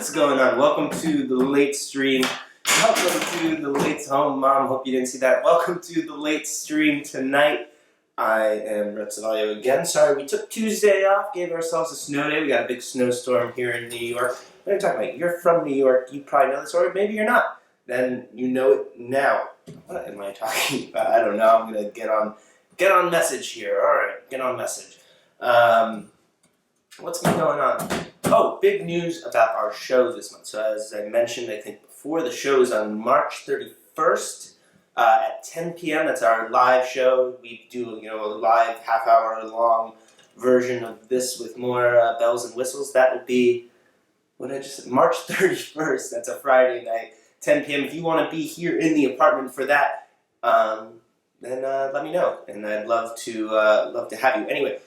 What's going on? Welcome to the late stream. Welcome to the late home, Mom. Hope you didn't see that. Welcome to the late stream tonight. I am Red Audio again. Sorry, we took Tuesday off, gave ourselves a snow day. We got a big snowstorm here in New York. What are you talking about? You're from New York. You probably know this, or maybe you're not. Then you know it now. What am I talking about? I don't know. I'm gonna get on message here. All right, get on message. What's been going on? Oh, big news about our show this month. So as I mentioned, I think before, the show is on March 31st at 10 p.m. That's our live show. We do, a live half-hour long version of this with more bells and whistles. That will be, March 31st. That's a Friday night, 10 p.m. If you want to be here in the apartment for that, then let me know, and I'd love to have you. Anyway.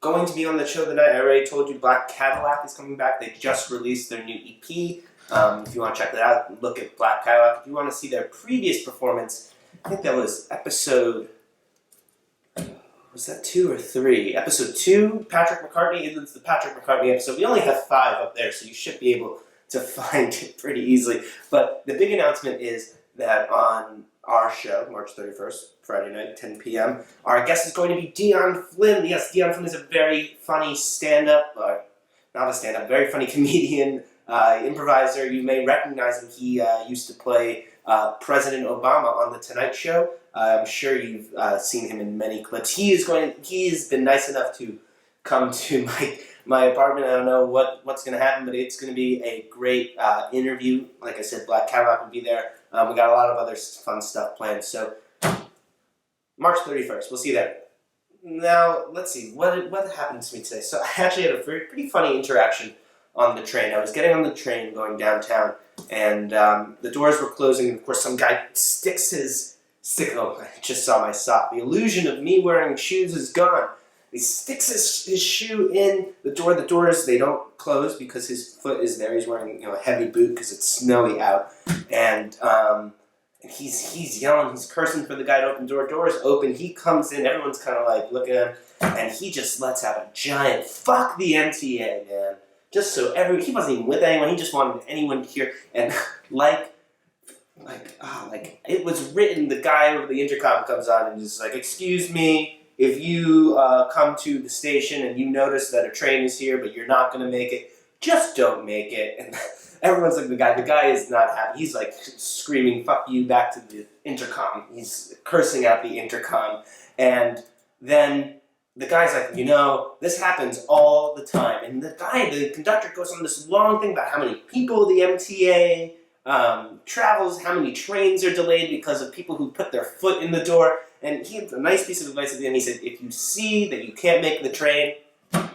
Going to be on the show tonight, I already told you Black Cadillac is coming back. They just released their new EP. If you want to check that out, look at Black Cadillac. If you want to see their previous performance, I think that was episode, was that 2 or 3? Episode 2, Patrick McCartney. It's the Patrick McCartney episode. We only have 5 up there, so you should be able to find it pretty easily. But the big announcement is that on our show, March 31st, Friday night, 10 p.m., our guest is going to be Dion Flynn. Yes, Dion Flynn is a very funny stand-up, not a stand-up, very funny comedian, improviser. You may recognize him. He used to play President Obama on The Tonight Show. I'm sure you've seen him in many clips. He's been nice enough to come to my apartment. I don't know what's going to happen, but it's going to be a great interview. Like I said, Black Cadillac will be there. We got a lot of other fun stuff planned. So, March 31st, we'll see you there. Now, let's see, what happened to me today? So, I actually had a pretty funny interaction on the train. I was getting on the train going downtown, and the doors were closing, and of course, some guy sticks his oh, I just saw my sock. The illusion of me wearing shoes is gone. He sticks his shoe in the door. The doors, they don't close because his foot is there. He's wearing a heavy boot because it's snowy out. And he's yelling, he's cursing for the guy to open the door. Doors open, he comes in, everyone's kind of like looking at him, and he just lets out a giant, fuck the MTA, man. Just so he wasn't even with anyone, he just wanted anyone to hear. And like it was written, the guy over the intercom comes on and just like, excuse me, if you come to the station and you notice that a train is here but you're not going to make it, just don't make it. And everyone's like, the guy is not happy. He's like screaming, fuck you, back to the intercom. He's cursing out the intercom. And then the guy's like, this happens all the time. And the conductor goes on this long thing about how many people the MTA travels, how many trains are delayed because of people who put their foot in the door. And he had a nice piece of advice at the end. He said, if you see that you can't make the train,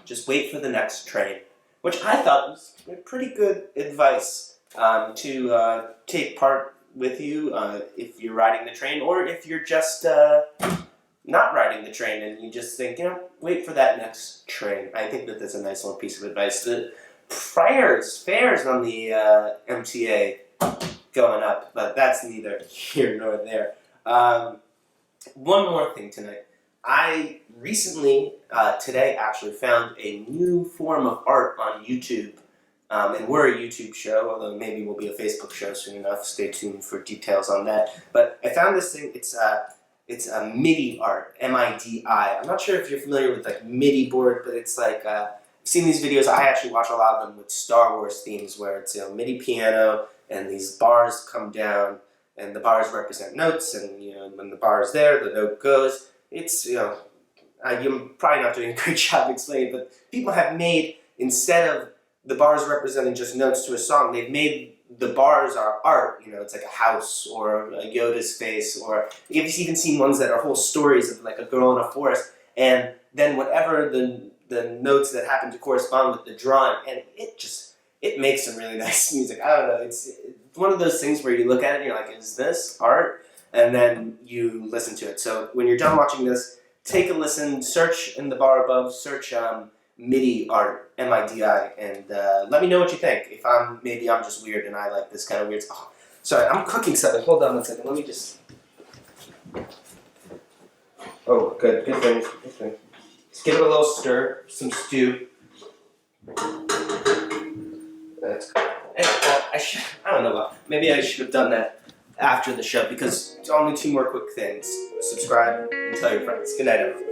just wait for the next train. Which I thought was pretty good advice to take part with you if you're riding the train, or if you're just not riding the train and you just think, wait for that next train. I think that's a nice little piece of advice. The fares on the MTA going up, but that's neither here nor there. One more thing tonight. I recently, today actually, found a new form of art on YouTube. And we're a YouTube show, although maybe we'll be a Facebook show soon enough. Stay tuned for details on that. But I found this thing, it's a MIDI art, M-I-D-I. I'm not sure if you're familiar with like MIDI board, but it's like, I've seen these videos. I actually watch a lot of them with Star Wars themes where it's MIDI piano and these bars come down and the bars represent notes, and when the bar is there, the note goes. It's, you're probably not doing a great job explaining, but people have made, instead of the bars representing just notes to a song, they've made the bars are art. It's like a house or a Yoda's face, or you've even seen ones that are whole stories of like a girl in a forest, and then whatever the notes that happen to correspond with the drawing, and it makes some really nice music. I don't know, it's one of those things where you look at it and you're like, is this art? And then you listen to it. So when you're done watching this, take a listen, search in the bar above, search MIDI art, M-I-D-I, and let me know what you think. If maybe I'm just weird and I like this kind of weird stuff. Oh, sorry, I'm cooking something. Hold on one second. Let me just... Oh, good thing. Just give it a little stir, some stew. That's good. Well, I don't know. Maybe I should have done that after the show because only 2 more quick things. Subscribe and tell your friends. Good night, everyone.